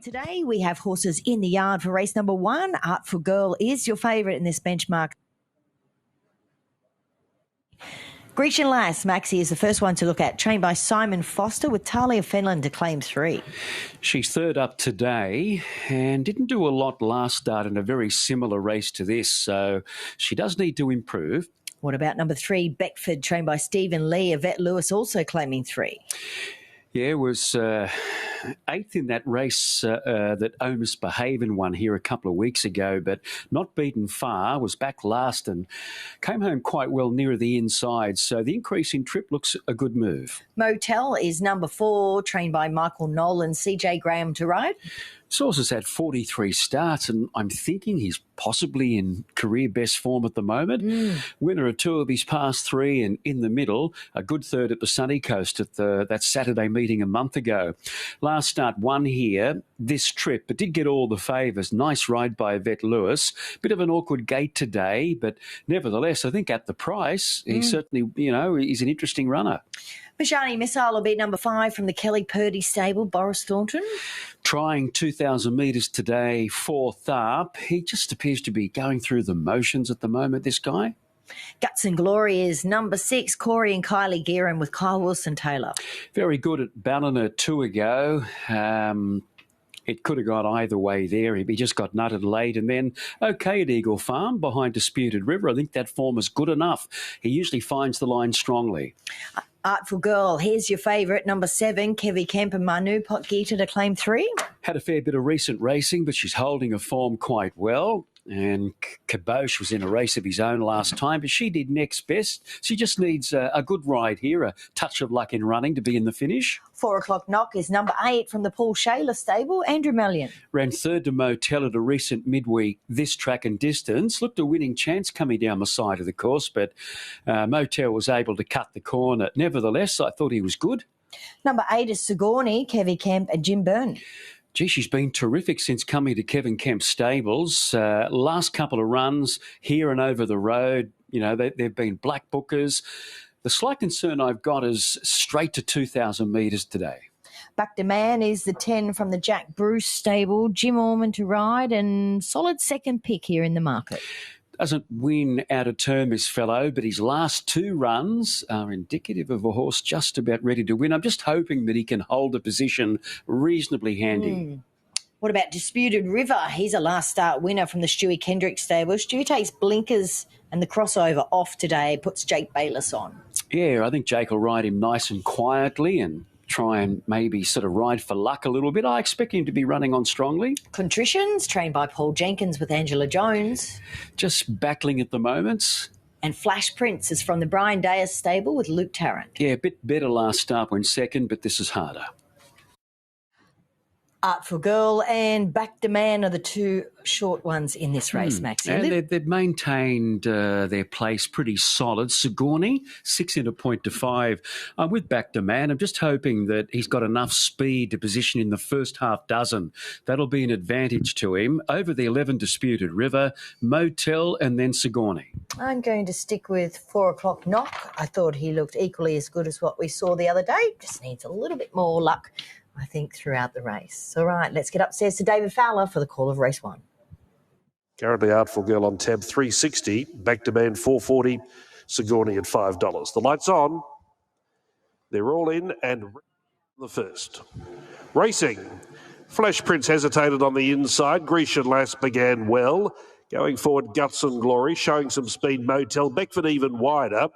Today we have horses in the yard for race number 1. Artful Girl is your favourite in this benchmark. Grecian Lass, Maxie, is the first one to look at, trained by Simon Foster with Talia Fenlon to claim 3. She's third up today and didn't do a lot last start in a very similar race to this, so she does need to improve. What about number 3, Beckford, trained by Stephen Lee, Yvette Lewis also claiming 3? Yeah, was 8th in that race that Omus Behaven won here a couple of weeks ago, but not beaten far, was back last and came home quite well nearer the inside. So the increase in trip looks a good move. Motel is number 4, trained by Michael Nolan, CJ Graham to ride. Sources had 43 starts, and I'm thinking he's possibly in career best form at the moment. Winner of 2 of his past 3 and in the middle, a good third at the Sunny Coast at that Saturday meeting a month ago. Last start won here this trip, but did get all the favours. Nice ride by Yvette Lewis. Bit of an awkward gate today, but nevertheless, I think at the price, he certainly, he's an interesting runner. Mashani Missile will be number 5 from the Kelly Purdy stable, Boris Thornton. Trying 2,000 metres today, 4th up. He just appears to be going through the motions at the moment, this guy. Guts and Glory is number 6, Corey and Kylie Gearan with Kyle Wilson-Taylor. Very good at Ballina 2 ago. It could have gone either way there. He just got nutted late. And then okay at Eagle Farm behind Disputed River. I think that form is good enough. He usually finds the line strongly. Artful Girl, here's your favourite, number 7, Kevy Kemp and Manu Potgieter to claim 3. Had a fair bit of recent racing, but she's holding her form quite well. And Kabosh was in a race of his own last time, but she did next best. She just needs a good ride here, a touch of luck in running to be in the finish. 4 o'clock knock is number 8 from the Paul Shaler stable, Andrew Mallion. Ran third to Motel at a recent midweek this track and distance. Looked a winning chance coming down the side of the course, but Motel was able to cut the corner. Nevertheless, I thought he was good. Number 8 is Sigourney, Kevy Kemp and Jim Byrne. Gee, she's been terrific since coming to Kevin Kemp's stables. Last couple of runs here and over the road, they've been black bookers. The slight concern I've got is straight to 2,000 metres today. Back to Man is the 10 from the Jack Bruce stable, Jim Orman to ride, and solid second pick here in the market. Doesn't win out of term, this fellow, but his last 2 runs are indicative of a horse just about ready to win. I'm just hoping that he can hold a position reasonably handy. What about Disputed River? He's a last start winner from the Stewie Kendrick stable. Stewie takes blinkers and the crossover off today, puts Jake Bayless on. Yeah, I think Jake will ride him nice and quietly and try and maybe sort of ride for luck a little bit. I expect him to be running on strongly. Contritions, trained by Paul Jenkins with Angela Jones. Just battling at the moment. And Flash Prince is from the Brian Dayers stable with Luke Tarrant. Yeah, a bit better last start when second, but this is harder. Artful Girl and Back to Man are the 2 short ones in this race, Maxie. And they've maintained their place pretty solid. Sigourney, 6 in a point to 5. I'm with Back to Man. I'm just hoping that he's got enough speed to position in the first half dozen. That'll be an advantage to him. Over the 11 Disputed River, Motel and then Sigourney. I'm going to stick with 4 o'clock knock. I thought he looked equally as good as what we saw the other day. Just needs a little bit more luck, I think, throughout the race. All right, let's get upstairs to David Fowler for the call of race 1. Currently Artful Girl on tab 360, Back to Man 440, Sigourney at $5. The lights on. They're all in and the first. Racing. Flash Prince hesitated on the inside. Grecian Lass began well. Going forward, Guts and Glory, showing some speed. Motel, Beckford even wider.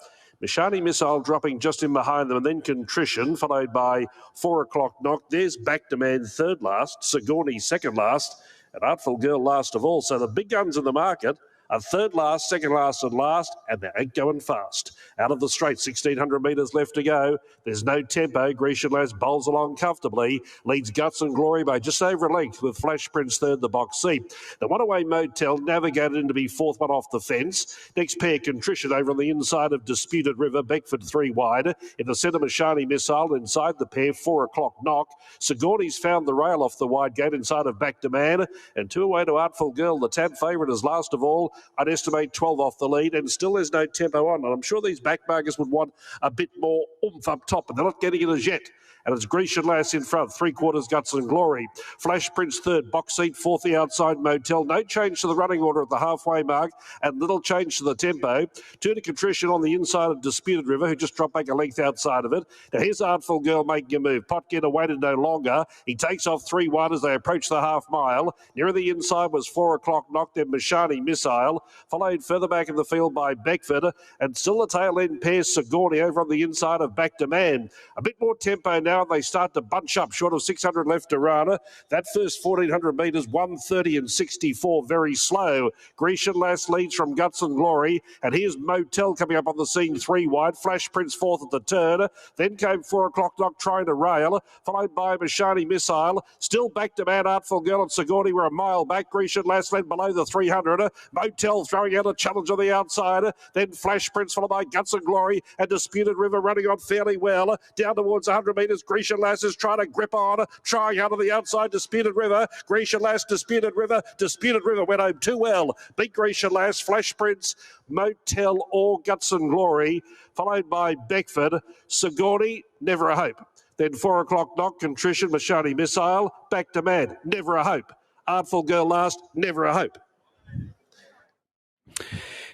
Mashani Missile dropping just in behind them, and then Contrition, followed by 4 o'clock knock. There's Back to Man third last, Sigourney second last, and Artful Girl last of all. So the big guns in the market are third last, second last and last, and they ain't going fast. Out of the straight, 1,600 metres left to go. There's no tempo. Grecian Lass bowls along comfortably. Leads Guts and Glory by just over a length with Flash Prince third the box seat. The one-away Motel navigated in to be 4th one off the fence. Next pair, Contrition over on the inside of Disputed River. Beckford 3 wide. In the centre, Mashani Missile. Inside the pair, 4 o'clock knock. Sigourney's found the rail off the wide gate inside of Back to Man. And 2 away to Artful Girl. The tab favourite is last of all. I'd estimate 12 off the lead, and still there's no tempo on. And I'm sure these backmarkers would want a bit more oomph up top, but they're not getting it as yet. And it's Grecian Lass in front, 3/4 Guts and Glory. Flash Prince third, box seat, fourth the outside Motel. No change to the running order at the halfway mark and little change to the tempo. Turn to Contrition on the inside of Disputed River, who just dropped back a length outside of it. Now here's Artful Girl making a move. Potgetter waited no longer. He takes off 3-1 as they approach the half mile. Nearer the inside was 4 o'clock knocked in Mashani Missile, followed further back in the field by Beckford, and still the tail end pair Sigourney over on the inside of Back to Man. A bit more tempo now, and they start to bunch up short of 600 left to run. That first 1,400 metres, 1:30 and 64, very slow. Grecian Lass leads from Guts and Glory, and here's Motel coming up on the scene 3 wide. Flash Prince fourth at the turn. Then came 4 o'clock knock trying to rail, followed by Mashani Missile. Still Back to Man, Artful Girl and Sigourney were a mile back. Grecian Lass led below the 300. Motel throwing out a challenge on the outside. Then Flash Prince followed by Guts and Glory, and Disputed River running on fairly well. Down towards 100 metres, Grecian Lass is trying to grip on, trying out of the outside, Disputed River. Grecian Lass, Disputed River. Disputed River went home too well. Beat Grecian Lass, Flash Prince, Motel or Guts and Glory, followed by Beckford. Sigourney, Never a Hope. Then 4 o'clock knock, Contrition, Mashani Missile, Back to Man, Never a Hope. Artful Girl last, Never a Hope.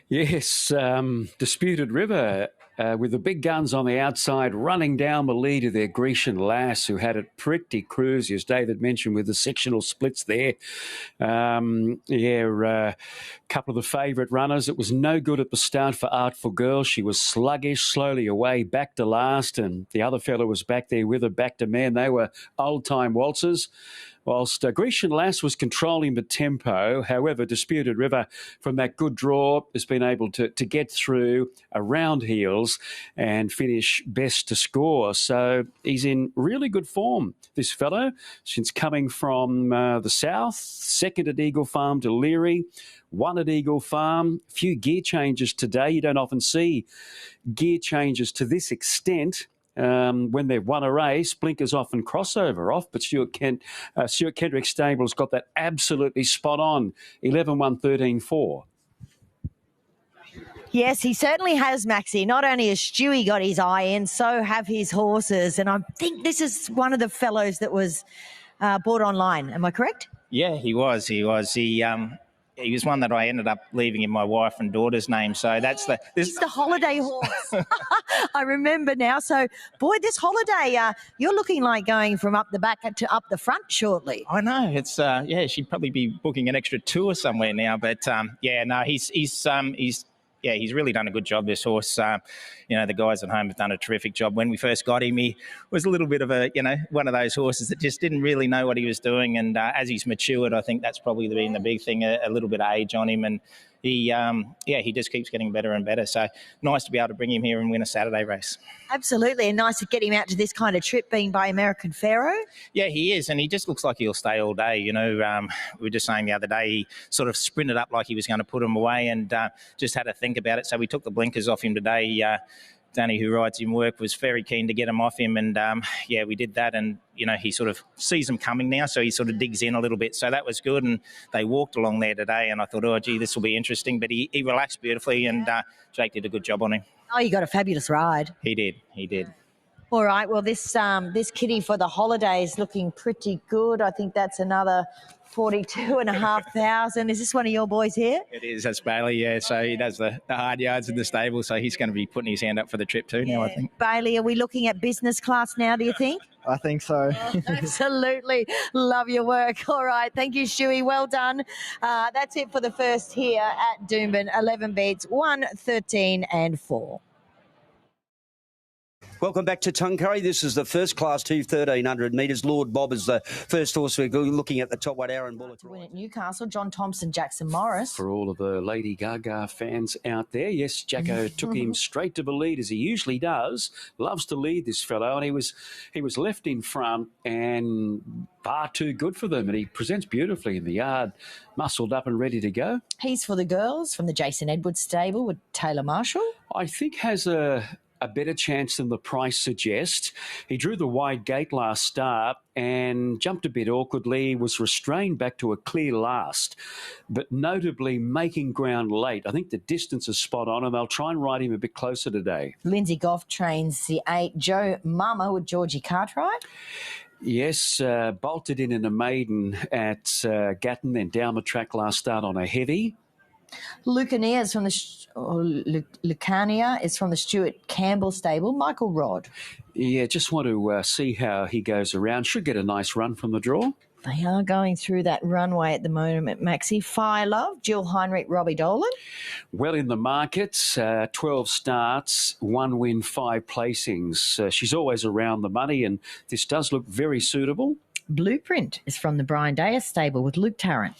Yes, Disputed River with the big guns on the outside running down the lead of their Grecian Lass, who had it pretty cruisy, as David mentioned, with the sectional splits there. A couple of the favourite runners. It was no good at the start for Artful Girl. She was sluggish, slowly away, back to last, and the other fellow was back there with her, Back to Man. They were old-time waltzers. Whilst Grecian Lass was controlling the tempo, however, Disputed River, from that good draw, has been able to get through around heels and finish best to score. So he's in really good form, this fellow, since coming from the south, second at Eagle Farm to Leary, one at Eagle Farm, a few gear changes today. You don't often see gear changes to this extent. When they've won a race, blinkers off and crossover off, but Stuart Kendrick's stable's got that absolutely spot on, 11-1-13-4. Yes, he certainly has, Maxie. Not only has Stewie got his eye in, so have his horses. And I think this is one of the fellows that was bought online. Am I correct? Yeah, he was. He was one that I ended up leaving in my wife and daughter's name. So that's It's the holiday horse. I remember now. So, boy, this holiday, you're looking like going from up the back to up the front shortly. I know. It's she'd probably be booking an extra tour somewhere now. But he's really done a good job, this horse. The guys at home have done a terrific job. When we first got him, he was a little bit of one of those horses that just didn't really know what he was doing. And as he's matured, I think that's probably been the big thing, a little bit of age on him. And he just keeps getting better and better. So nice to be able to bring him here and win a Saturday race. Absolutely. And nice to get him out to this kind of trip, being by American Pharaoh. Yeah, he is. And he just looks like he'll stay all day. We were just saying the other day, he sort of sprinted up like he was going to put him away and just had to think about it. So we took the blinkers off him today. Danny, who rides him work, was very keen to get him off him. And, we did that. And, he sort of sees them coming now, so he sort of digs in a little bit. So that was good. And they walked along there today, and I thought, oh, gee, this will be interesting. But he relaxed beautifully, and Jake did a good job on him. Oh, you got a fabulous ride. He did. All right. Well, this kitty for the holidays looking pretty good. I think that's another 42,500. Is this one of your boys here? It is. That's Bailey, yeah. So he does the hard yards in the stable, so he's going to be putting his hand up for the trip too now, I think. Bailey, are we looking at business class now, do you think? I think so. Oh, absolutely. Love your work. All right. Thank you, Stewie. Well done. That's it for the first here at Doomben. 11 beats, 1-13-4. Welcome back to Tuncurry. This is the first class 1,300 metres. Lord Bob is the first horse. We're looking at the top weight, Aaron Bullock. To win at Newcastle, John Thompson, Jackson Morris. For all of the Lady Gaga fans out there, yes, Jacko took him straight to the lead, as he usually does. Loves to lead, this fellow, and he was left in front and far too good for them, and he presents beautifully in the yard, muscled up and ready to go. He's for the girls from the Jason Edwards stable with Taylor Marshall. I think has a a better chance than the price suggests. He drew the wide gate last start and jumped a bit awkwardly, was restrained back to a clear last, but notably making ground late. I think the distance is spot on, and they'll try and ride him a bit closer today. Lindsay Goff trains the 8 Joe Mama with Georgie Cartwright. Yes, bolted in a maiden at Gatton, then down the track last start on a heavy. Lucania is from Lucania is from the Stuart Campbell stable. Michael Rodd. Yeah, just want to see how he goes around. Should get a nice run from the draw. They are going through that runway at the moment, Maxi. Fire Love, Jill Heinrich, Robbie Dolan. Well in the market, 12 starts, 1 win, 5 placings. She's always around the money, and this does look very suitable. Blueprint is from the Brian Dayas stable with Luke Tarrant.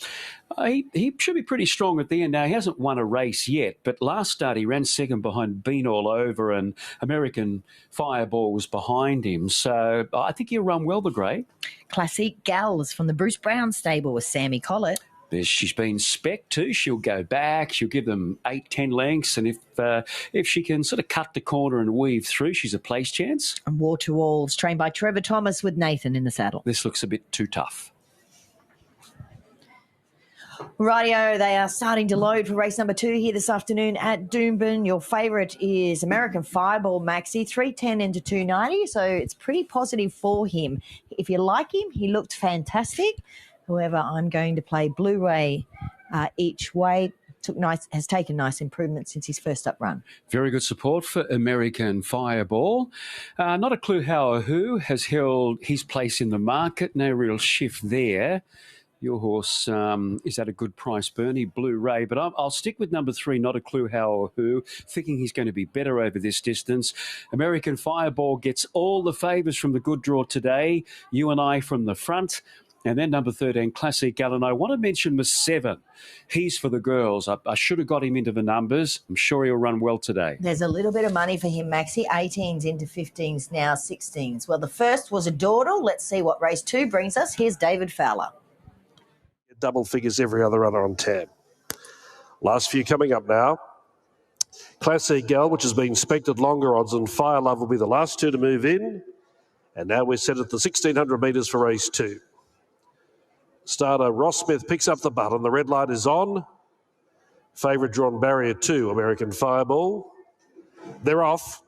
He should be pretty strong at the end. Now, he hasn't won a race yet, but last start he ran second behind Bean All Over, and American Fireball was behind him. So I think he'll run well, the grey. Classic Gals from the Bruce Brown stable with Sammy Collett. She's been spec too. She'll go back. She'll give them 8-10 lengths, and if she can sort of cut the corner and weave through, she's a place chance. And War to Walls, trained by Trevor Thomas with Nathan in the saddle. This looks a bit too tough. Rightio, they are starting to load for race number 2 here this afternoon at Doomben. Your favourite is American Fireball, Maxi, 310 into 290, so it's pretty positive for him. If you like him, he looked fantastic. However, I'm going to play Blu-ray each way. Has taken nice improvement since his first up run. Very good support for American Fireball. Not a clue how or who has held his place in the market. No real shift there. Your horse is at a good price, Bernie, Blu-ray. But I'll stick with number 3, Not a Clue How or Who, thinking he's going to be better over this distance. American Fireball gets all the favours from the good draw today. You and I from the front. And then number 13, Classic Gal. And I want to mention the 7. He's for the girls. I should have got him into the numbers. I'm sure he'll run well today. There's a little bit of money for him, Maxi. 18s into 15s, now 16s. Well, the first was a dawdle. Let's see what race 2 brings us. Here's David Fowler. Double figures every other runner on tab. Last few coming up now. Classic Gal, which has been spec'd longer odds, and Fire Love will be the last 2 to move in. And now we're set at the 1,600 metres for race 2. Starter Ross Smith picks up the button. The red light is on. Favourite drawn barrier 2, American Fireball. They're off.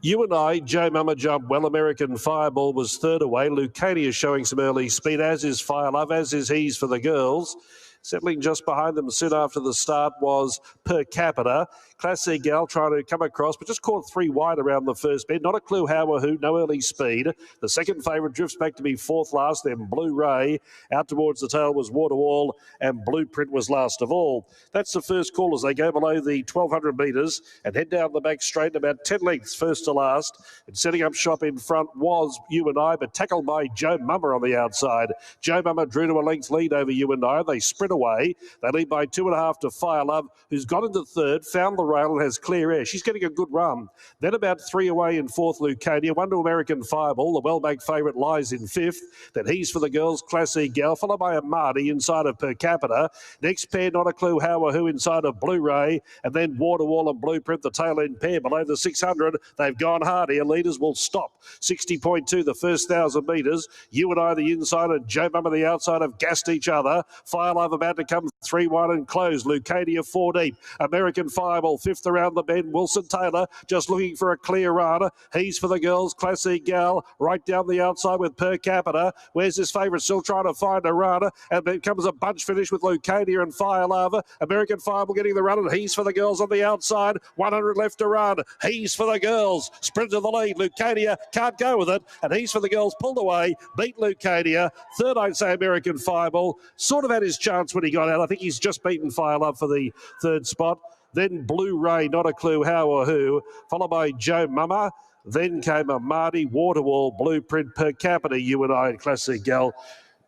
You and I, Joe Mama jump well. American Fireball was 3rd away. Lucania is showing some early speed, as is Fire Love, as is He's for the girls. Settling just behind them soon after the start was Per Capita. Classic Gal trying to come across, but just caught 3 wide around the first bend. Not a clue how or who, no early speed. The second favourite drifts back to be 4th last, then Blu-ray. Out towards the tail was Waterwall, and Blueprint was last of all. That's the first call as they go below the 1,200 metres and head down the back straight about 10 lengths first to last. And setting up shop in front was You and I, but tackled by Joe Mama on the outside. Joe Mama drew to a length lead over You and I. They sprint away. They lead by 2.5 to Fire Love, who's got into 3rd, found the rail and has clear air. She's getting a good run. Then about 3 away in 4th, Lucania. 1 to American Fireball. The well-backed favourite lies in 5th. Then He's for the girls, Classic Gal, followed by Amadi inside of Per Capita. Next pair, Not a Clue How or Who inside of Blu-ray. And then Waterwall and Blueprint, the tail end pair. Below the 600, they've gone hard here. Leaders will stop. 60.2 the first 1,000 metres. You and I the inside, and Joe Mama the outside have gassed each other. Fire Love about to come 3-1 and close. Lucania 4 deep. American Fireball 5th around the bend. Wilson Taylor just looking for a clear run. He's for the girls. Classic Gal right down the outside with Per Capita. Where's this favourite? Still trying to find a run. And it comes a bunch finish with Lucania and Fire Love. American Fireball getting the run, and He's for the girls on the outside. 100 left to run. He's for the girls. Sprint to the lead. Lucania can't go with it. And He's for the girls pulled away. Beat Lucania. 3rd, I'd say American Fireball. Sort of had his chance when he got out. I think he's just beaten Fire Love for the 3rd spot. Then Blu-ray, Not a Clue How or Who, followed by Joe Mama. Then came Amadi, Waterwall, Blueprint, Per Capita, You and I, and Classic Gal.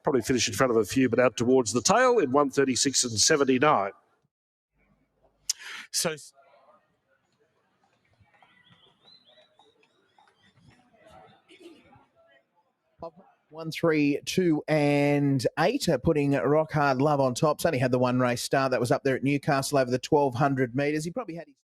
Probably finish in front of a few, but out towards the tail in 136 and 79. So 1, 3, 2 and 8 putting Rock Hard Love on top. It's only had the 1 race start. That was up there at Newcastle over the 1,200 metres. He probably had his